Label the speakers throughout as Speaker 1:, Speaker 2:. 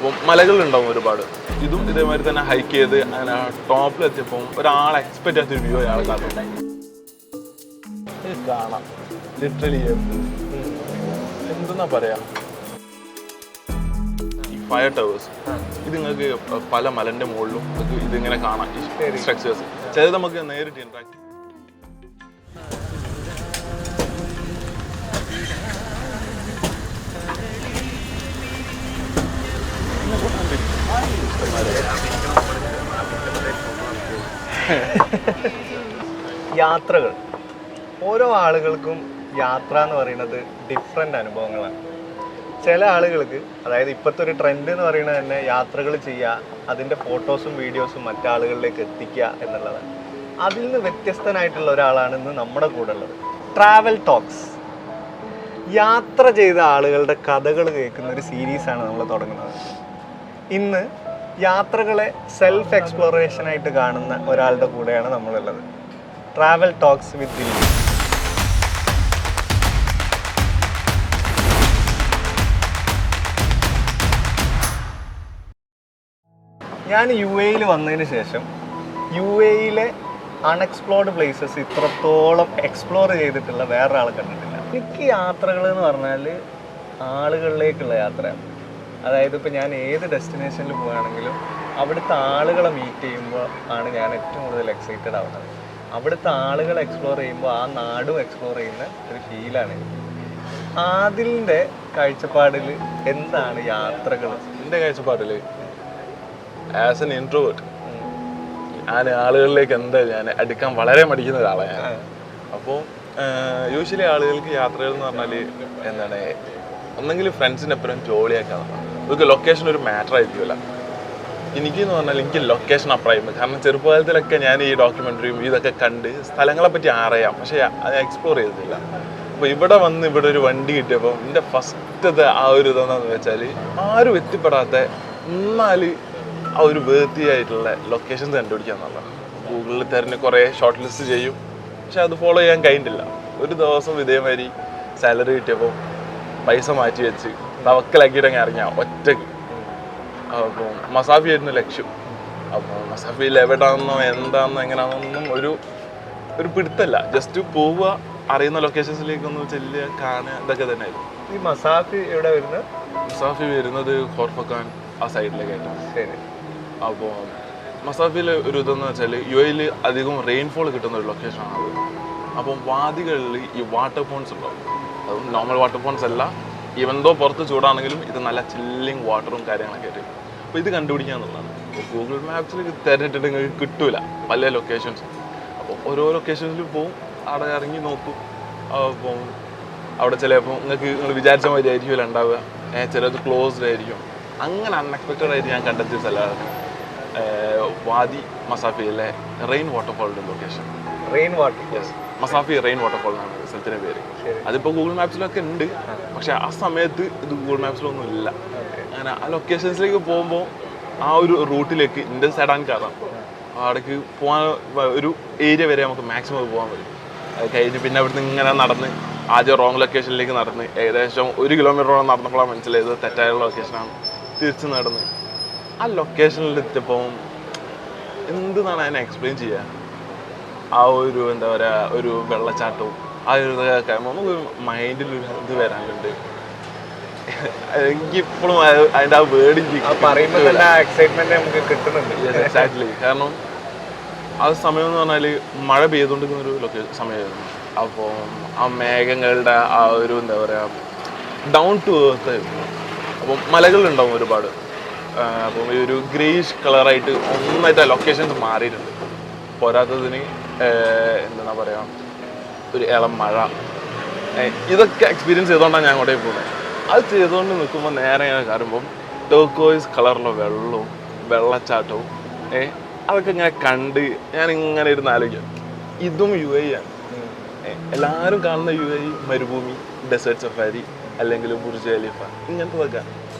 Speaker 1: അപ്പം മലകളുണ്ടാവും ഒരുപാട്. ഇതും ഇതേമാതിരി തന്നെ ഹൈക്ക് ചെയ്ത് അങ്ങനെ ടോപ്പിലെത്തിയപ്പോൾ ഒരാളെ എക്സ്പെക്ട് ചെയ്യാത്തൊരു വ്യൂ അയാൾ കാണും. കാണാം ലിറ്ററലി എന്തെന്നാ പറയാ, ഈ ഫയർ ടവേഴ്സ് ഇത് നിങ്ങൾക്ക് പല മലന്റെ മുകളിലും ഇതിങ്ങനെ കാണാം. ഈ സ്ട്രക്ചേഴ്സ് ചിലത് നമുക്ക് നേരിട്ട് ഇന്ററാക്ട്
Speaker 2: യാത്രകൾ ഓരോ ആളുകൾക്കും യാത്ര എന്ന് പറയുന്നത് ഡിഫറെൻ്റ് അനുഭവങ്ങളാണ്. ചില ആളുകൾക്ക്, അതായത് ഇപ്പോഴത്തെ ഒരു ട്രെൻഡ് എന്ന് പറയുന്നത് തന്നെ യാത്രകൾ ചെയ്യുക, അതിൻ്റെ ഫോട്ടോസും വീഡിയോസും മറ്റാളുകളിലേക്ക് എത്തിക്കുക എന്നുള്ളതാണ്. അതിൽ നിന്ന് വ്യത്യസ്തനായിട്ടുള്ള ഒരാളാണ് ഇന്ന് നമ്മുടെ കൂടെ ഉള്ളത്. ട്രാവൽ ടോക്സ്, യാത്ര ചെയ്ത ആളുകളുടെ കഥകൾ കേൾക്കുന്ന ഒരു സീരീസാണ് നമ്മൾ തുടങ്ങുന്നത്. ഇന്ന് യാത്രകളെ സെൽഫ് എക്സ്പ്ലോറേഷനായിട്ട് കാണുന്ന ഒരാളുടെ കൂടെയാണ് നമ്മളുള്ളത്. Travel talks with Dileep. ഞാൻ യു എയിൽ വന്നതിന് ശേഷം യു എയിലെ അൺഎക്സ്പ്ലോർഡ് പ്ലേസസ് ഇത്രത്തോളം എക്സ്പ്ലോർ ചെയ്തിട്ടുള്ള വേറൊരാളെ കണ്ടിട്ടില്ല. എനിക്ക് യാത്രകൾ എന്ന് പറഞ്ഞാൽ ആളുകളിലേക്കുള്ള യാത്രയാണ്. അതായത് ഇപ്പോൾ ഞാൻ ഏത് ഡെസ്റ്റിനേഷനിൽ പോവുകയാണെങ്കിലും അവിടുത്തെ ആളുകളെ മീറ്റ് ചെയ്യുമ്പോൾ ആണ് ഞാൻ ഏറ്റവും കൂടുതൽ എക്സൈറ്റഡ് ആവുന്നത്. അവിടുത്തെ ആളുകളെ എക്സ്പ്ലോർ ചെയ്യുമ്പോൾ ആ നാടും എക്സ്പ്ലോർ ചെയ്യുന്ന ഒരു ഫീലാണ്. ആദിലിൻ്റെ കാഴ്ചപ്പാടിൽ എന്താണ് യാത്രകൾ?
Speaker 1: എൻ്റെ കാഴ്ചപ്പാടിൽ ആസ് എൻ ഇൻട്രോവേർട്ട് ഞാൻ ആളുകളിലേക്ക് ഞാൻ അടുക്കാൻ വളരെ മടിക്കുന്ന ഒരാളാണ് ഞാൻ. അപ്പോൾ യൂഷ്വലി ആളുകൾക്ക് യാത്രകൾ എന്ന് പറഞ്ഞാൽ എന്താണ്, ഒന്നെങ്കിൽ ഫ്രണ്ട്സിൻ്റെ എപ്പോഴും ജോളിയാക്കാൻ നമുക്ക് ലൊക്കേഷൻ ഒരു മാറ്റർ ആയിരിക്കുമല്ല. എനിക്കെന്ന് പറഞ്ഞാൽ എനിക്ക് ലൊക്കേഷൻ അപ്രായിരുന്നു. കാരണം ചെറുപ്പകാലത്തിലൊക്കെ ഞാൻ ഈ ഡോക്യുമെൻ്ററിയും ഇതൊക്കെ കണ്ട് സ്ഥലങ്ങളെ പറ്റി അറിയാം, പക്ഷേ അത് എക്സ്പ്ലോർ ചെയ്തിട്ടില്ല. അപ്പോൾ ഇവിടെ വന്ന് ഇവിടെ ഒരു വണ്ടി കിട്ടിയപ്പോൾ എൻ്റെ ഫസ്റ്റത്തെ ആ ഒരു ഇതെന്താണെന്ന് വെച്ചാൽ ആരും എത്തിപ്പെടാത്ത എന്നാൽ ആ ഒരു വേർത്തിയായിട്ടുള്ള ലൊക്കേഷൻസ് കണ്ടുപിടിക്കുക എന്നുള്ളതാണ്. ഗൂഗിളിൽ തിരഞ്ഞ് കുറേ ഷോർട്ട് ലിസ്റ്റ് ചെയ്യും, പക്ഷെ അത് ഫോളോ ചെയ്യാൻ കഴിഞ്ഞിട്ടില്ല. ഒരു ദിവസം ഇതേമാതിരി സാലറി കിട്ടിയപ്പോൾ പൈസ മാറ്റി വെച്ച് തവക്കലാക്കിയിട്ടങ്ങ് ഇറങ്ങിയ ഒറ്റക്ക്. അപ്പോൾ മസാഫി ആയിരുന്നു ലക്ഷ്യം. അപ്പോൾ മസാഫിയിൽ എവിടെയാണെന്നോ എന്താണെന്നോ എങ്ങനെയാണെന്നൊന്നും ഒരു പിടുത്തല്ല. ജസ്റ്റ് പോവുക, അറിയുന്ന ലൊക്കേഷൻസിലേക്കൊന്ന് ചെല്ലുക, കാണുക, ഇതൊക്കെ തന്നെ ആയിരുന്നു.
Speaker 2: ഈ മസാഫി എവിടെ വരുന്നത്?
Speaker 1: മസാഫി വരുന്നത് ഖോർഫക്കാൻ ആ സൈഡിലേക്കായിട്ടാണ്.
Speaker 2: ശരി.
Speaker 1: അപ്പോൾ മസാഫിയിൽ ഒരു ഇതെന്ന് വെച്ചാൽ യു എയിൽ അധികം റെയിൻഫോൾ കിട്ടുന്ന ഒരു ലൊക്കേഷനാണ് അത്. അപ്പം വാദികളിൽ ഈ വാട്ടർ ഫോൺസ് ഉണ്ടാവും. അതും നോർമൽ വാട്ടർ ഫോൺസ് അല്ല, ഇവന്തോ പുറത്ത് ചൂടാണെങ്കിലും ഇത് നല്ല ചില്ലിങ് വാട്ടറും കാര്യങ്ങളൊക്കെ ആയിട്ട്. അപ്പോൾ ഇത് കണ്ടുപിടിക്കുക എന്നുള്ളതാണ്. അപ്പോൾ ഗൂഗിൾ മാപ്സിൽ തിരഞ്ഞിട്ടിട്ട് നിങ്ങൾക്ക് കിട്ടൂല പല ലൊക്കേഷൻസ്. അപ്പോൾ ഓരോ ലൊക്കേഷൻസിൽ പോവും, അവിടെ ഇറങ്ങി നോക്കും. അപ്പോൾ അവിടെ ചിലപ്പോൾ നിങ്ങൾ വിചാരിച്ച മാതിരി ആയിരിക്കുമല്ലോ ഉണ്ടാവുക, ചിലത് ക്ലോസ്ഡ് ആയിരിക്കും. അങ്ങനെ അൺഎക്സ്പെക്റ്റഡ് ആയിട്ട് ഞാൻ കണ്ടെത്തിയ സ്ഥലമാണ് വാദി മസാഫിയിലെ റെയിൻ വാട്ടർഫോളിൻ്റെ location.
Speaker 2: Rain water?
Speaker 1: Yes, Masafi rain waterfall എന്നാണ് സ്ഥലത്തിൻ്റെ പേര്. അതിപ്പോൾ ഗൂഗിൾ മാപ്സിലൊക്കെ ഉണ്ട്, പക്ഷെ ആ സമയത്ത് ഇത് ഗൂഗിൾ മാപ്സിലൊന്നും ഇല്ല. അങ്ങനെ ആ ലൊക്കേഷൻസിലേക്ക് പോകുമ്പോൾ ആ ഒരു റൂട്ടിലേക്ക് എൻ്റെ സൈഡാൻ കയറാം. അവിടേക്ക് പോകാൻ ഒരു ഏരിയ വരെ നമുക്ക് മാക്സിമം പോകാൻ പറ്റും. അത് കഴിഞ്ഞ് പിന്നെ അവിടുന്ന് ഇങ്ങനെ നടന്ന് ആദ്യം റോങ് ലൊക്കേഷനിലേക്ക് നടന്ന് ഏകദേശം 1 കിലോമീറ്ററോളം നടന്നപ്പോഴാണ് മനസ്സിലായത് തെറ്റായ ലൊക്കേഷനാണ്. തിരിച്ച് നടന്ന് ആ ലൊക്കേഷനിലെത്തിയപ്പോൾ എന്തെന്നാണ് അതിനെ എക്സ്പ്ലെയിൻ ചെയ്യുക, ആ ഒരു എന്താ പറയുക, ഒരു വെള്ളച്ചാട്ടവും ആ ഒരു ഇതൊക്കെ നമുക്ക് മൈൻഡിലൊരു ഇത് വരാനുണ്ട്. എനിക്കിപ്പോഴും അതിൻ്റെ ആ വേർഡ്
Speaker 2: പറയുമ്പോൾ തന്നെ എക്സൈറ്റ്മെന്റ് നമുക്ക് കിട്ടുന്നുണ്ട്.
Speaker 1: എക്സാക്ട്ലി. കാരണം ആ സമയം എന്ന് പറഞ്ഞാൽ മഴ പെയ്തുകൊണ്ടിരിക്കുന്ന ഒരു സമയമായിരുന്നു. അപ്പോൾ ആ മേഘങ്ങളുടെ ആ ഒരു എന്താ പറയുക ഡൗൺ ടു എർത്ത് ആയിരുന്നു. അപ്പം മലകളുണ്ടാവും ഒരുപാട്. അപ്പം ഈ ഒരു ഗ്രേയിഷ് കളറായിട്ട് ഒന്നായിട്ട് ആ ലൊക്കേഷൻസ് മാറിയിട്ടുണ്ട്. പോരാത്തതിന് എന്താ പറയുക, ഒരു ഇളം മഴ, ഇതൊക്കെ എക്സ്പീരിയൻസ് ചെയ്തുകൊണ്ടാണ് ഞാൻ അങ്ങോട്ടേക്ക് പോകുന്നത്. അത് ചെയ്തുകൊണ്ട് നിൽക്കുമ്പോൾ നേരെ ഇങ്ങനെ കയറുമ്പം ടർക്കോയിസ് കളറിലുള്ള വെള്ളവും വെള്ളച്ചാട്ടവും അതൊക്കെ ഇങ്ങനെ കണ്ട് ഞാനിങ്ങനെ ഇരുന്ന് ആലോചിക്കാം, ഇതും യു എ ആണ്. എല്ലാവരും കാണുന്ന യു എ മരുഭൂമി, ഡെസേർട്ട് സഫാരി, അല്ലെങ്കിൽ ബുർജ് ഖലീഫ, ഇങ്ങനത്തതൊക്കെ.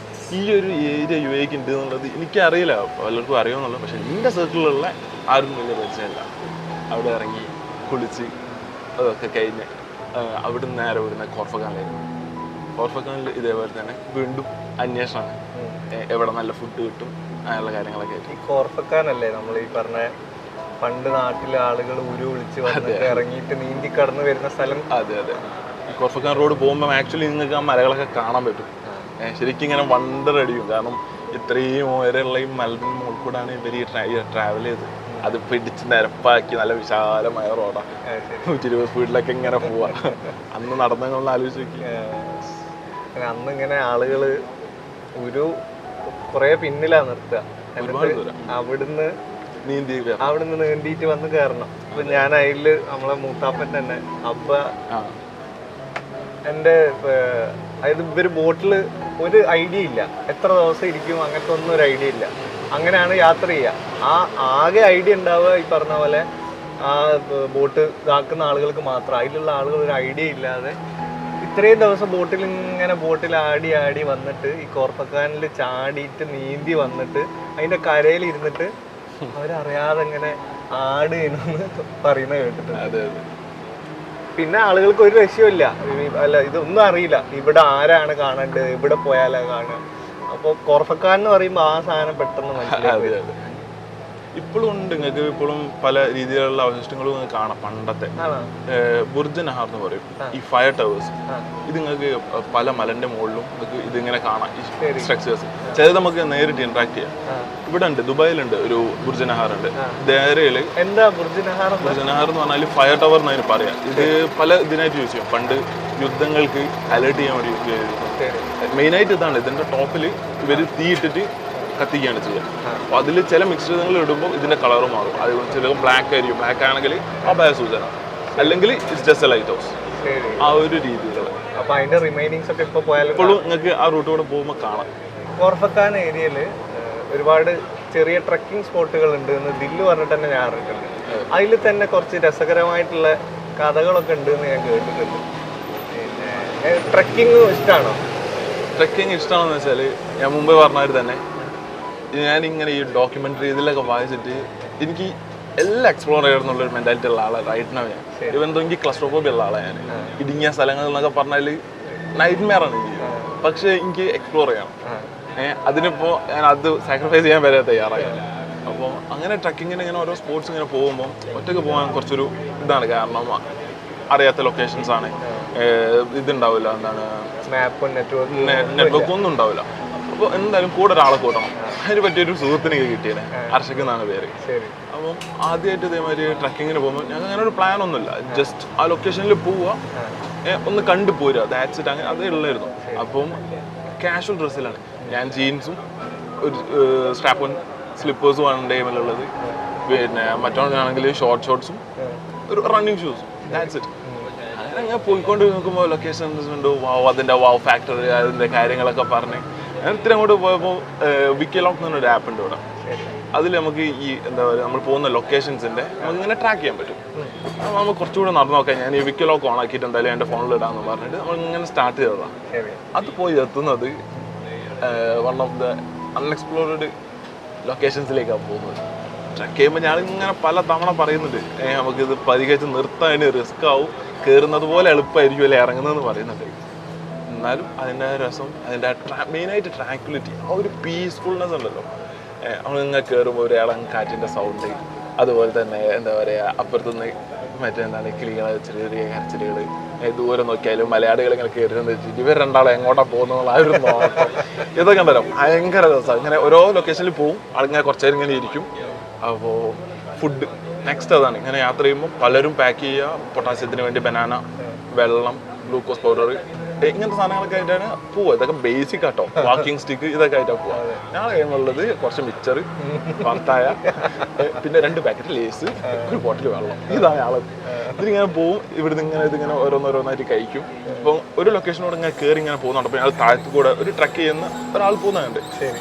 Speaker 1: ഈ ഒരു ഏരിയ യു എക്ക് ഉണ്ട് എന്നുള്ളത് എനിക്കറിയില്ല, പലർക്കും അറിയുമെന്നുള്ളത്. പക്ഷെ എൻ്റെ സർക്കിളിലുള്ള ആരും വലിയ പരിചയമില്ല. അവിടെ ഇറങ്ങി കുളിച്ച് അതൊക്കെ കഴിഞ്ഞ് അവിടെ നിന്ന് നേരെ വരുന്ന ഖോർഫഖാനിലായിരുന്നു. കോർഫക്കാനിൽ ഇതേപോലെ തന്നെ വീണ്ടും അന്വേഷണമാണ്. എവിടെ നല്ല ഫുഡ് കിട്ടും അങ്ങനെയുള്ള കാര്യങ്ങളൊക്കെ ആയിട്ട്.
Speaker 2: ഈ കോർഫക്കാനല്ലേ നമ്മൾ ഈ പറഞ്ഞ പണ്ട് നാട്ടിലെ ആളുകൾ ഉരു വിളിച്ച് വന്നിട്ട് ഇറങ്ങിയിട്ട് നീന്തി കടന്നു വരുന്ന സ്ഥലം?
Speaker 1: അതെ അതെ. ഈ കോർഫക്കാൻ റോഡ് പോകുമ്പോൾ ആക്ച്വലി നിങ്ങൾക്ക് ആ മലകളൊക്കെ കാണാൻ പറ്റും. ശരിക്കും ഇങ്ങനെ വണ്ടർ അടിയും. കാരണം ഇത്രയും ഉയരമുള്ള ഈ മലയുടെ മുകളിൽ കൂടാണ് ഇവർ ഈ ട്രാവൽ ചെയ്ത് അത് പിടിച്ച് നിരപ്പാക്കി നല്ല വിശാലമായ റോഡാണ്. 120 സ്പീഡിലൊക്കെ ഇങ്ങനെ പോവാ. അന്ന് നടന്നങ്ങളൊന്ന് ആലോചിച്ച് നോക്കി.
Speaker 2: അന്ന് ഇങ്ങനെ ആളുകള് ഒരു കുറെ പിന്നിലാ നിർത്തുക. അവിടുന്ന് നീന്തിയിട്ട് വന്ന് കയറണം. അപ്പൊ ഞാൻ അതില് നമ്മളെ മൂത്താപ്പൻ തന്നെ അപ്പ എന്റെ അതായത് ഇവര് ബോട്ടില് ഒരു ഐഡിയ ഇല്ല, എത്ര ദിവസം ഇരിക്കും അങ്ങനത്തെ ഒന്നും ഒരു ഐഡിയ ഇല്ല. അങ്ങനെയാണ് യാത്ര ചെയ്യുക. ആ ആകെ ഐഡിയ ഉണ്ടാവുക ഈ പറഞ്ഞ പോലെ ആ ബോട്ട് ഇതാക്കുന്ന ആളുകൾക്ക് മാത്രം. അതിലുള്ള ആളുകൾ ഒരു ഐഡിയ ഇല്ലാതെ ഇത്രയും ദിവസം ബോട്ടിൽ ആടി വന്നിട്ട് ഈ കോർഫക്കാനിൽ ചാടിയിട്ട് നീന്തി വന്നിട്ട് അതിന്റെ കരയിൽ ഇരുന്നിട്ട് അവരറിയാതെ ഇങ്ങനെ ആട് എന്ന് പറയുന്നത് കേട്ടിട്ടുണ്ട്. പിന്നെ ആളുകൾക്ക് ഒരു രക്ഷയില്ല. അല്ല, ഇതൊന്നും അറിയില്ല. ഇവിടെ ആരാണ് കാണേണ്ടത്, ഇവിടെ പോയാലാ കാണുക. അപ്പൊ കോർഫക്കാൻ എന്ന് പറയുമ്പോ ആ സാധനം പെട്ടെന്ന് മനസ്സിലായി.
Speaker 1: ഇപ്പോഴും ഉണ്ട് നിങ്ങൾക്ക്. ഇപ്പോഴും പല രീതിയിലുള്ള അവശിഷ്ടങ്ങളും നിങ്ങൾക്ക് കാണാം. പണ്ടത്തെ ബുർജ് നഹാർ എന്ന് പറയും ഈ ഫയർ ടവേഴ്സ്. ഇത് നിങ്ങൾക്ക് പല മലന്റെ മുകളിലും നിങ്ങൾക്ക് ഇതിങ്ങനെ കാണാം ഈ സ്ട്രക്ചേഴ്സ്. ചിലത് നമുക്ക് നേരിട്ട് ഇന്ററാക്ട് ചെയ്യാം. ഇവിടെ ഉണ്ട്, ദുബായിലുണ്ട് ഒരു ബുർജ് നഹാർ ഉണ്ട്. ദേരയില്
Speaker 2: എന്താ ബുർജ് നഹാർ?
Speaker 1: ബുർജ് നഹാർ എന്ന് പറഞ്ഞാൽ ഫയർ ടവർ എന്നതിന് പറയാം. ഇത് പല ഇതിനായിട്ട് യൂസ് ചെയ്യും. പണ്ട് യുദ്ധങ്ങൾക്ക് അലേർട്ട് ചെയ്യാൻ വേണ്ടി യൂസ് ചെയ്തിരുന്നു. മെയിനായിട്ട് ഇതാണ്. ഇതിന്റെ ടോപ്പിൽ ഇവർ തീയിട്ടിട്ട് കത്തിക്കുകയാണ് ചെയ്യുക. അപ്പോൾ അതിൽ ചില മിശ്രിതങ്ങൾ ഇടുമ്പോൾ ഇതിന്റെ കളർ മാറും. അത് ചിലപ്പോൾ ബ്ലാക്ക് ആയിരിക്കും. ബ്ലാക്ക് ആണെങ്കിൽ അപായ സൂചന, അല്ലെങ്കിൽ it's just A light house. ആ ഒരു രീതിയിലുള്ള.
Speaker 2: അപ്പോൾ അതിന്റെ റിമൈനിങ്സ് ഒക്കെ ഇപ്പോഴും
Speaker 1: നിങ്ങൾക്ക് ആ റൂട്ടിലൂടെ പോകുമ്പോൾ കാണാം.
Speaker 2: കോർഫക്കാൻ ഏരിയയിൽ ഒരുപാട് ചെറിയ ട്രക്കിംഗ് സ്പോട്ടുകൾ ഉണ്ട് എന്ന് ദില്ല് പറഞ്ഞിട്ട് തന്നെ ഞാൻ അറിഞ്ഞിട്ടുണ്ട്. അതിൽ തന്നെ കുറച്ച് രസകരമായിട്ടുള്ള കഥകളൊക്കെ ഉണ്ട് എന്ന് ഞാൻ കേട്ടിട്ടുണ്ട്. പിന്നെ ട്രക്കിങ് ഇഷ്ടമാണോ?
Speaker 1: ട്രക്കിങ് ഇഷ്ടമാണെന്ന് വെച്ചാൽ ഞാൻ മുമ്പേ പറഞ്ഞവർ തന്നെ ഞാനിങ്ങനെ ഈ ഡോക്യുമെന്ററി ഇതിലൊക്കെ വായിച്ചിട്ട് എനിക്ക് എല്ലാം എക്സ്പ്ലോർ ചെയ്യണമെന്നുള്ളൊരു മെന്റാലിറ്റി ഉള്ള ആളാണ് റൈറ്റ് നൗ ഞാൻ. ഇവൻ എനിക്ക് ക്ലസ്ട്രോഫോബിയ ഉള്ള ആളാണ് ഞാൻ. ഇടുങ്ങിയ സ്ഥലങ്ങൾ എന്നൊക്കെ പറഞ്ഞാൽ നൈറ്റ് മെയർ ആണ് എനിക്ക്. പക്ഷെ എനിക്ക് എക്സ്പ്ലോർ ചെയ്യണം. അതിനിപ്പോൾ ഞാൻ അത് സാക്രിഫൈസ് ചെയ്യാൻ വരെ തയ്യാറായി. അപ്പോൾ അങ്ങനെ ട്രക്കിങ്ങിന് ഇങ്ങനെ ഓരോ സ്പോർട്സ് ഇങ്ങനെ പോകുമ്പോൾ ഒറ്റയ്ക്ക് പോകാൻ കുറച്ചൊരു ഇതാണ്. കാരണം അറിയാത്ത ലൊക്കേഷൻസ് ആണ്. ഇതുണ്ടാവില്ല, എന്താണ് നെറ്റ്വർക്ക് ഒന്നും ഉണ്ടാവില്ല. അപ്പോൾ എന്തായാലും കൂടെ ഒരാളെ കൂട്ടണം. അതിന് പറ്റിയൊരു സുഹൃത്തിന് കിട്ടിയത് അർഷക് എന്നാണ് പേര്. അപ്പം ആദ്യമായിട്ട് ഇതേമാതിരി ട്രക്കിങ്ങിന് പോകുമ്പോൾ ഞങ്ങൾക്ക് അങ്ങനെ ഒരു പ്ലാൻ ഒന്നുമില്ല. ജസ്റ്റ് ആ ലൊക്കേഷനിൽ പോവുക, ഒന്ന് കണ്ടു പോരുക, ദാറ്റ്സ് ഇറ്റ്. അങ്ങനെ അതേ ഉള്ളായിരുന്നു. അപ്പം കാഷ്വൽ ഡ്രസ്സിലാണ് ഞാൻ. ജീൻസും ഒരു സ്ട്രാപ്പ് ഓൺ സ്ലിപ്പേഴ്സും ആണ് ടൈമിലുള്ളത്. പിന്നെ മറ്റൊന്നാണെങ്കിൽ ഷോർട്ട്സും ഒരു റണ്ണിങ് ഷൂസും, ദാറ്റ്സ് ഇറ്റ്. അങ്ങനെ ഞാൻ പോയിക്കൊണ്ട് നോക്കുമ്പോൾ ലൊക്കേഷൻസ് ഉണ്ട്. വാവ്, അതിൻ്റെ വാവ് ഫാക്ടറി, അതിൻ്റെ കാര്യങ്ങളൊക്കെ പറഞ്ഞ് ഞാൻ ഇത്തിരി അങ്ങോട്ട് പോയപ്പോൾ വിക്കിലോക്ക് എന്ന് പറഞ്ഞൊരു ആപ്പ് ഉണ്ട് ഇവിടെ. അതിൽ നമുക്ക് ഈ എന്താ പറയുക, നമ്മൾ പോകുന്ന ലൊക്കേഷൻസിൻ്റെ നമുക്കിങ്ങനെ ട്രാക്ക് ചെയ്യാൻ പറ്റും. അപ്പോൾ നമുക്ക് കുറച്ചുകൂടെ നടന്നു നോക്കാം. ഞാൻ ഈ വിക്കിലോക്ക് ഓൺ ആക്കിയിട്ട് എന്തായാലും എൻ്റെ ഫോണിൽ ഇടാമെന്ന് പറഞ്ഞിട്ട് നമ്മളിങ്ങനെ സ്റ്റാർട്ട് ചെയ്തതാണ്. അത് പോയി എത്തുന്നത് വൺ ഓഫ് ദ അൺഎക്സ്പ്ലോർഡ് ലൊക്കേഷൻസിലേക്കാണ് പോകുന്നത്. ട്രക്ക് ചെയ്യുമ്പോൾ ഞാനിങ്ങനെ പല തവണ പറയുന്നുണ്ട്, നമുക്കിത് പരിഹരിച്ച് നിർത്താൻ റിസ്ക് ആവും, കയറുന്നത് പോലെ എളുപ്പമായിരിക്കും അല്ലേ ഇറങ്ങുന്നതെന്ന് പറയുന്നുണ്ട്. എന്നാലും അതിൻ്റെ രസം, അതിൻ്റെ മെയിനായിട്ട് ട്രാങ്ക്വിലിറ്റി, ആ ഒരു പീസ്ഫുൾനെസ് ഉണ്ടല്ലോ. നമ്മളിങ്ങനെ കയറുമ്പോൾ ഒരു ഇളം കാറ്റിൻ്റെ സൗണ്ട്, അതുപോലെ തന്നെ എന്താ പറയുക, അപ്പുറത്തുനിന്ന് മറ്റെന്താണ് കിളികൾ, ചെറിയ ചെറിയ കരച്ചിലുകൾ, ദൂരം നോക്കിയാലും മലയാളികൾ ഇങ്ങനെ കയറി വെച്ചിട്ട് ഇവർ രണ്ടാളും എങ്ങോട്ടാ പോകുന്നുള്ള ആ ഒരു നോട്ടം, ഇതൊക്കെ ഉണ്ടല്ലോ ഭയങ്കര രസമാണ്. ഇങ്ങനെ ഓരോ ലൊക്കേഷനിൽ പോവും, ആളിങ്ങനെ കുറച്ച് നേരം ഇങ്ങനെ ഇരിക്കും. അപ്പോൾ ഫുഡ് നെക്സ്റ്റ് അതാണ്. ഇങ്ങനെ യാത്ര ചെയ്യുമ്പോൾ പലരും പാക്ക് ചെയ്യുക, പൊട്ടാസ്യത്തിന് വേണ്ടി ബനാന, വെള്ളം, ഗ്ലൂക്കോസ് പൗഡർ, ഇങ്ങനത്തെ സാധനങ്ങളൊക്കെ ആയിട്ടാണ് പോവുക. ഇതൊക്കെ ബേസിക് ആട്ടോ. വാക്കിംഗ് സ്റ്റിക്ക് ഇതൊക്കെ ആയിട്ടാണ് പോവുക. ഞാൻ കഴിയുന്നുള്ളത് കുറച്ച് മിക്സർ, വറുത്തായ, പിന്നെ 2 പാക്കറ്റ് ലേസ്, ഒരു ബോട്ടിൽ വെള്ളം. ഇതാണ് ആള്. ഇതിങ്ങനെ പോവും. ഇവിടുന്ന് ഇങ്ങനെ ഇതിങ്ങനെ ഓരോന്നോരോന്നായിട്ട് കഴിക്കും. ഇപ്പം ഒരു ലൊക്കേഷനോട് ഇങ്ങനെ കയറി ഇങ്ങനെ പോകുന്നുണ്ട്. അപ്പോൾ അയാൾ താഴത്ത് കൂടെ ഒരു ട്രക്ക് ചെയ്യുന്ന ഒരാൾ പോകുന്നുണ്ട്.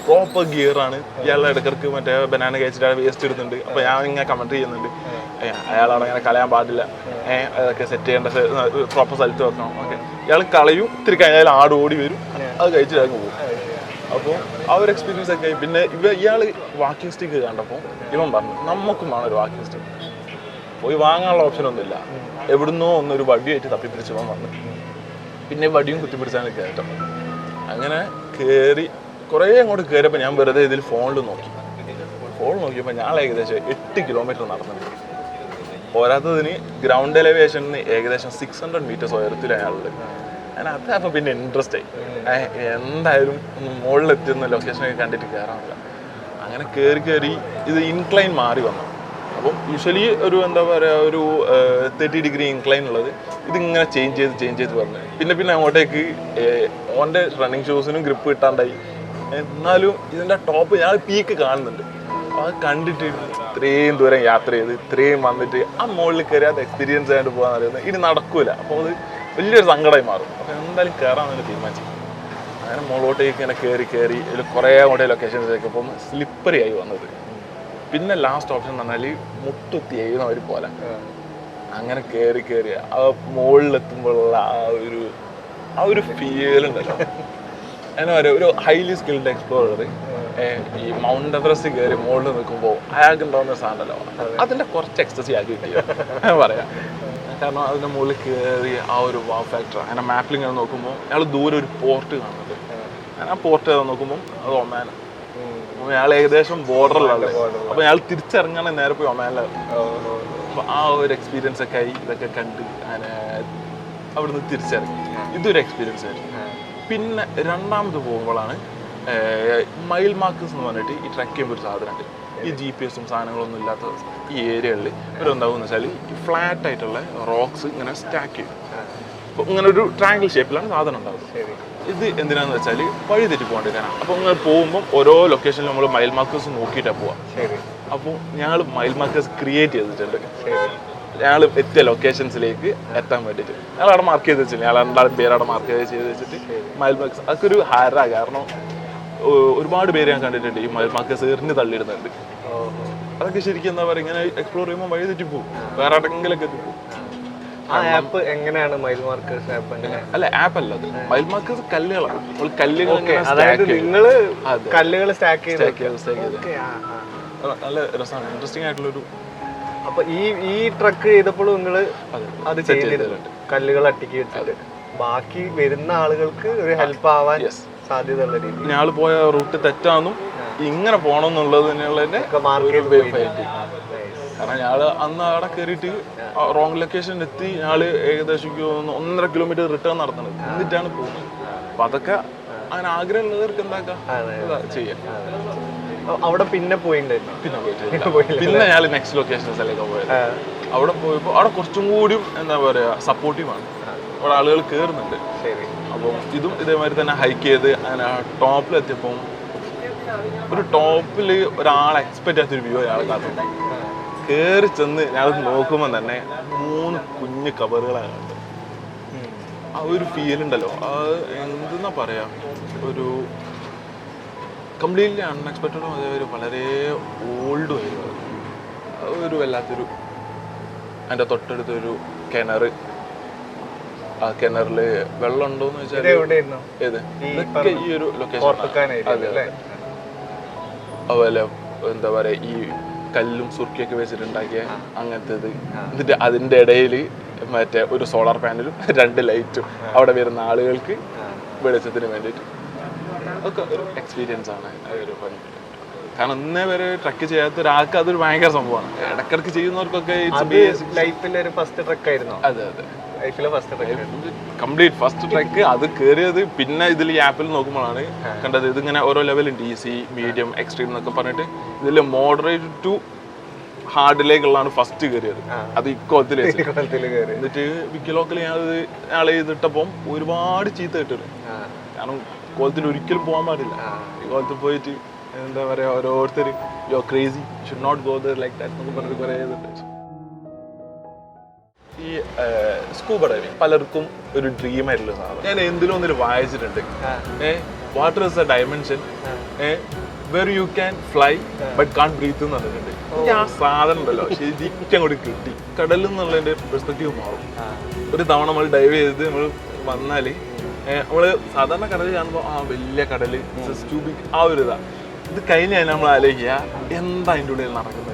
Speaker 1: പ്രോപ്പർ ഗിയറാണ്. ഇയാളുടെ ഇടയ്ക്കിടക്ക് മറ്റേ ബനാന കഴിച്ചിട്ട് വേസ്റ്റ് ഇടുന്നുണ്ട്. അപ്പോൾ ഞാൻ ഇങ്ങനെ കമൻറ്റ് ചെയ്യുന്നുണ്ട്, അയാളവിടെ അങ്ങനെ കളയാൻ പാടില്ല, അതൊക്കെ സെറ്റ് ചെയ്യേണ്ട പ്രോപ്പർ സ്ഥലത്ത് വെക്കണം. ഓക്കെ, ഇയാൾ കളയും. ഇത്തിരി കഴിഞ്ഞാൽ ആട് ഓടി വരും, അത് കഴിച്ചിട്ട് അങ്ങ് പോകും. അപ്പോൾ ആ ഒരു എക്സ്പീരിയൻസ് ഒക്കെ. പിന്നെ ഇയാൾ വാക്കിംഗ് സ്റ്റിക്ക് കണ്ടപ്പോൾ ഇവൻ പറഞ്ഞു, നമുക്കും വേണം ഒരു വാക്കിംഗ് സ്റ്റിക്ക്. പോയി വാങ്ങാനുള്ള ഓപ്ഷനൊന്നുമില്ല. എവിടുന്നോ ഒന്നൊരു വടിയായിട്ട് തപ്പിപ്പിടിച്ച് ഇവൻ വന്നു. പിന്നെ വടിയും കുത്തിപ്പിടിച്ചാണ് കയറ്റം. അങ്ങനെ കയറി കുറേ അങ്ങോട്ട് കയറിയപ്പോൾ ഞാൻ വെറുതെ ഇതിൽ ഫോണിൽ നോക്കിയപ്പോൾ ഞാൻ ഏകദേശം 8 കിലോമീറ്റർ നടന്നിട്ടുണ്ട്. പോരാത്തതിന് ഗ്രൗണ്ട് എലിവേഷനിൽ ഏകദേശം 600 മീറ്റേഴ്സ് ഉയരത്തിലാണ് അയാളുള്ളത്. ഞാൻ അതപ്പോൾ പിന്നെ ഇൻട്രസ്റ്റ് ആയി, എന്തായാലും ഒന്ന് മുകളിലെത്തുന്ന ലൊക്കേഷനൊക്കെ കണ്ടിട്ട് കയറാനില്ല. അങ്ങനെ കയറി ഇത് ഇൻക്ലൈൻ മാറി വന്നു. അപ്പം യൂഷ്വലി ഒരു എന്താ പറയുക ഒരു 30 ഡിഗ്രി ഇൻക്ലൈൻ ഉള്ളത് ഇതിങ്ങനെ ചേഞ്ച് ചെയ്ത് വന്നു. പിന്നെ അങ്ങോട്ടേക്ക് ഓൻ്റെ റണ്ണിങ് ഷൂസിനും ഗ്രിപ്പ് കിട്ടാണ്ടായി. എന്നാലും ഇതിൻ്റെ ടോപ്പ് ഞാൻ പീക്ക് കാണുന്നുണ്ട്. അപ്പോൾ അത് കണ്ടിട്ട് ഇത്രയും ദൂരം യാത്ര ചെയ്ത് ഇത്രയും വന്നിട്ട് ആ മുകളിൽ കയറി അത് എക്സ്പീരിയൻസ് ആയിട്ട് പോകാൻ അറിയുന്നത് ഇനി നടക്കൂല. അപ്പോൾ അത് വലിയൊരു സങ്കടമായി മാറും. അപ്പോൾ എന്തായാലും കയറാമെന്ന് തീരുമാനിച്ചു. അങ്ങനെ മുകളിലോട്ടേക്ക് ഇങ്ങനെ കയറി ഇതിൽ കുറേ അങ്ങോട്ടേ ലൊക്കേഷൻസിലേക്ക് അപ്പം സ്ലിപ്പറി ആയി വന്നത്. പിന്നെ ലാസ്റ്റ് ഓപ്ഷൻ എന്ന് പറഞ്ഞാൽ മുട്ടുത്തി എഴുതുന്നവർ പോലെ അങ്ങനെ കയറി ആ മുകളിലെത്തുമ്പോഴുള്ള ആ ഒരു ഫീൽ ഉണ്ടല്ലോ. അങ്ങനെ പറയാം, ഒരു ഹൈലി സ്കിൽഡ് എക്സ്പ്ലോറർ ഈ മൗണ്ട് എവറസ്റ്റ് കയറി മുകളിൽ നിൽക്കുമ്പോൾ അയാൾക്ക് ഉണ്ടാവുന്ന സാധനമല്ലോ, അതിൻ്റെ കുറച്ച് എക്സസീവ് ആക്കി കിട്ടിയ പറയാം. കാരണം അതിൻ്റെ മുകളിൽ കയറി ആ ഒരു വാവ് ഫാക്ടർ അങ്ങനെ മാപ്പിൽ ഇങ്ങനെ നോക്കുമ്പോൾ അയാൾ ദൂരെ ഒരു പോർട്ട് കാണുന്നുണ്ട്. ഞാൻ ആ പോർട്ട് നോക്കുമ്പോൾ അത് ഒമാൻ. അയാൾ ഏകദേശം ബോർഡറിലാണ്. അപ്പോൾ അയാൾ തിരിച്ചിറങ്ങാൻ നേരെ പോയി ഒമാനിലാണ്. അപ്പോൾ ആ ഒരു എക്സ്പീരിയൻസ് ഒക്കെ ആയി ഇതൊക്കെ കണ്ട് അങ്ങനെ അവിടുന്ന് തിരിച്ചിറങ്ങി. ഇതൊരു എക്സ്പീരിയൻസ് ആയിരുന്നു. പിന്നെ രണ്ടാമത് പോകുമ്പോഴാണ് മൈൽ മാർക്കേഴ്സ് എന്ന് പറഞ്ഞിട്ട് ഈ ട്രക്ക് ചെയ്യുമ്പോൾ ഒരു സാധനമുണ്ട്. ഈ GPS-ഉം സാധനങ്ങളൊന്നും ഇല്ലാത്ത ഈ ഏരിയകളിൽ ഇവരെന്താകുമെന്ന് വെച്ചാൽ ഈ ഫ്ലാറ്റ് ആയിട്ടുള്ള റോക്സ് ഇങ്ങനെ സ്റ്റാക്ക് ചെയ്യും. അപ്പോൾ ഇങ്ങനെ ഒരു ട്രയാങ്കിൾ ഷേപ്പിലാണ് സാധനം ഉണ്ടാകുന്നത്. ഇത് എന്തിനാന്ന് വെച്ചാൽ വഴി തെറ്റി പോകേണ്ടിരിക്കാനാണ്. അപ്പോൾ ഇങ്ങനെ പോകുമ്പോൾ ഓരോ ലൊക്കേഷനിൽ നമ്മൾ മൈൽ മാർക്കേഴ്സ് നോക്കിയിട്ടാണ് പോവാം. അപ്പോൾ ഞങ്ങൾ മൈൽ മാർക്കേഴ്സ് ക്രിയേറ്റ് ചെയ്തിട്ടുണ്ട്. ഞങ്ങൾ എത്തിയ ലൊക്കേഷൻസിലേക്ക് എത്താൻ വേണ്ടിയിട്ട് ഞങ്ങൾ അവിടെ മാർക്ക് ചെയ്ത് വെച്ചില്ല. ഞങ്ങൾ രണ്ടാളും പേര് അവിടെ മാർക്ക് ചെയ്ത് വെച്ചിട്ട് മൈൽ മാർക്കേഴ്സ് അതൊക്കെ ഒരു ഹാരാണ്. കാരണം ഒരുപാട് പേര് ഞാൻ കണ്ടിട്ടുണ്ട് ഈ മൈൽ മാർക്കേഴ്സ് എറിഞ്ഞ് തള്ളിയിടുന്നുണ്ട്. അതൊക്കെ ശരിക്കും എന്താ പറയുക, ഇങ്ങനെ എക്സ്പ്ലോർ ചെയ്യുമ്പോൾ വഴി തെറ്റിപ്പോവും, വേറെ എവിടെയെങ്കിലൊക്കെ എത്തിപ്പോവും.
Speaker 2: എങ്ങനെയാണ് മൈൽ മാർക്കേഴ്സ് ആപ്പ്?
Speaker 1: അല്ല, ആപ്പ് അല്ല, അത് മൈൽ മാർക്കേഴ്സ് കല്ലുകളാണ്. കല്ലുകൾ
Speaker 2: കല്ലുകൾ സ്റ്റാക്ക് ചെയ്ത്
Speaker 1: നല്ല രസമാണ്, ഇൻട്രസ്റ്റിംഗ് ആയിട്ടുള്ളൊരു.
Speaker 2: അപ്പൊ ഈ ട്രക്ക് ചെയ്തപ്പോഴും നിങ്ങള് അത് ചെയ്തിട്ടുണ്ട്, കല്ലുകൾ അട്ടിക്ക് വെച്ചിട്ട് ബാക്കി വരുന്ന ആളുകൾക്ക് ഒരു ഹെൽപ്പ് ആവാൻ സാധ്യതയുള്ള രീതി.
Speaker 1: ഞങ്ങൾ പോയ റൂട്ട് തെറ്റാന്നും ഇങ്ങനെ പോകണം എന്നുള്ളത് തന്നെയുള്ളതിന്റെ കാരണം ഞങ്ങൾ അന്ന് അവിടെ കയറിയിട്ട് റോങ് ലൊക്കേഷനിൽ എത്തി. ഞങ്ങൾ ഏകദേശം 1.5 കിലോമീറ്റർ റിട്ടേൺ നടത്തുന്നത്, എന്നിട്ടാണ് പോകുന്നത്. അപ്പൊ അതൊക്കെ അങ്ങനെ ആഗ്രഹമുള്ളവർക്ക് എന്താക്കാം ചെയ്യാം.
Speaker 2: അവിടെ പിന്നെ പോയിട്ടുണ്ടായിരുന്നു.
Speaker 1: പിന്നെ ഞങ്ങൾ നെക്സ്റ്റ് ലൊക്കേഷൻസിലേക്ക് പോയത്. അവിടെ പോയപ്പോൾ അവിടെ കുറച്ചും കൂടിയും എന്താ പറയാ സപ്പോർട്ടീവാണ്. അവിടെ ആളുകൾ കയറുന്നുണ്ട്. അപ്പം ഇതും ഇതേമാതിരി തന്നെ ഹൈക്ക് ചെയ്ത് അങ്ങനെ ടോപ്പിലെത്തിയപ്പം ഒരു ടോപ്പിൽ ഒരാളെ എക്സ്പെക്ട് ചെയ്യാത്തൊരു വ്യൂ അയാൾ കാത്തുണ്ട്. കയറി ചെന്ന് ഞങ്ങൾ നോക്കുമ്പോൾ തന്നെ 3 കുഞ്ഞു കവറുകളാണ് കണ്ടത്. ആ ഒരു ഫീൽ ഉണ്ടല്ലോ, അത് എന്തെന്നാ പറയാ, ഒരു കംപ്ലീറ്റ്ലി അൺഎക്സ്പെക്റ്റഡും അതേപോലെ വളരെ ഓൾഡും ആയിരുന്നു. ഒരു വല്ലാത്തൊരു അതിൻ്റെ തൊട്ടടുത്തൊരു കിണർ. ആ കിണറിൽ വെള്ളം ഉണ്ടോന്ന് വെച്ചാൽ ഏത് ഇതൊക്കെ ഈ ഒരു ലൊക്കേഷൻ. അതുപോലെ എന്താ പറയാ ഈ കല്ലും സുർക്കിയൊക്കെ വെച്ചിട്ടുണ്ടാക്കിയ അങ്ങനത്തേത്. എന്നിട്ട് അതിൻ്റെ ഇടയിൽ മറ്റേ ഒരു സോളാർ പാനലും 2 ലൈറ്റും അവിടെ വരുന്ന ആളുകൾക്ക് വെളിച്ചത്തിന് വേണ്ടിയിട്ട്. അതൊക്കെ ഒരു എക്സ്പീരിയൻസ് ആണ്. ഒരു കാരണം ഇന്നേ വരെ ട്രക്ക് ചെയ്യാത്ത ഒരാൾക്ക് അതൊരു ഭയങ്കര സംഭവമാണ്. ഇടക്കിടക്ക് ചെയ്യുന്നവർക്കൊക്കെ
Speaker 2: ലൈഫിലൊരു ഫസ്റ്റ് ട്രക്ക് ആയിരുന്നു.
Speaker 1: അതെ കംപ്ലീറ്റ് ഫസ്റ്റ് ട്രക്ക്. അത് കയറിയത് പിന്നെ ഇതിൽ ഈ ആപ്പിൽ നോക്കുമ്പോഴാണ് കണ്ടത്. ഇതിങ്ങനെ ഓരോ ലെവലുണ്ട്, ഈസി, മീഡിയം, എക്സ്ട്രീം എന്നൊക്കെ പറഞ്ഞിട്ട്. ഇതിൽ മോഡറേറ്റ് ടു ഹാർഡിലേക്കുള്ളതാണ് ഫസ്റ്റ് കയറിയത്. അത് ഇക്കോലത്തിൽ എന്നിട്ട് വിക്കിലോക്കിൽ ഞങ്ങൾ ചെയ്തിട്ടപ്പം ഒരുപാട് ചീത്ത കിട്ടും. കാരണം കോലത്തിൽ ഒരിക്കലും പോകാൻ പാടില്ല. ഈ കോലത്തിൽ പോയിട്ട് എന്താ പറയാ ഓരോരുത്തർ you are crazy, should not go there like that എന്നൊക്കെ പറഞ്ഞിട്ട് കുറേ ഇതുണ്ട്. ഈ സ്കൂബ ഡൈവിങ് പലർക്കും ഒരു ഡ്രീം ആയിട്ടുള്ള സാധനം. ഞാൻ എന്തിലും ഒന്നിൽ വായിച്ചിട്ടുണ്ട്, water is a dimension where you can fly but can't breathe എന്ന് പറഞ്ഞിട്ടുണ്ട്. എനിക്ക് ആ സാധനം ഉണ്ടല്ലോ ശരിക്കും അങ്ങോട്ട് കിട്ടി. കടലിൽ നിന്നുള്ളതിന്റെ പെർസ്പെക്റ്റീവ് മാറും. ഒരു തവണ നമ്മൾ ഡൈവ് ചെയ്ത് നമ്മൾ വന്നാല് നമ്മള് സാധാരണ കടലിൽ കാണുമ്പോൾ ആ വലിയ കടല് ആ ഒരു ഇതാ. ഇത് കഴിഞ്ഞ് നമ്മൾ ആലോചിക്കുക എന്താ അതിൻ്റെ ഉള്ളിൽ നടക്കുന്നത്.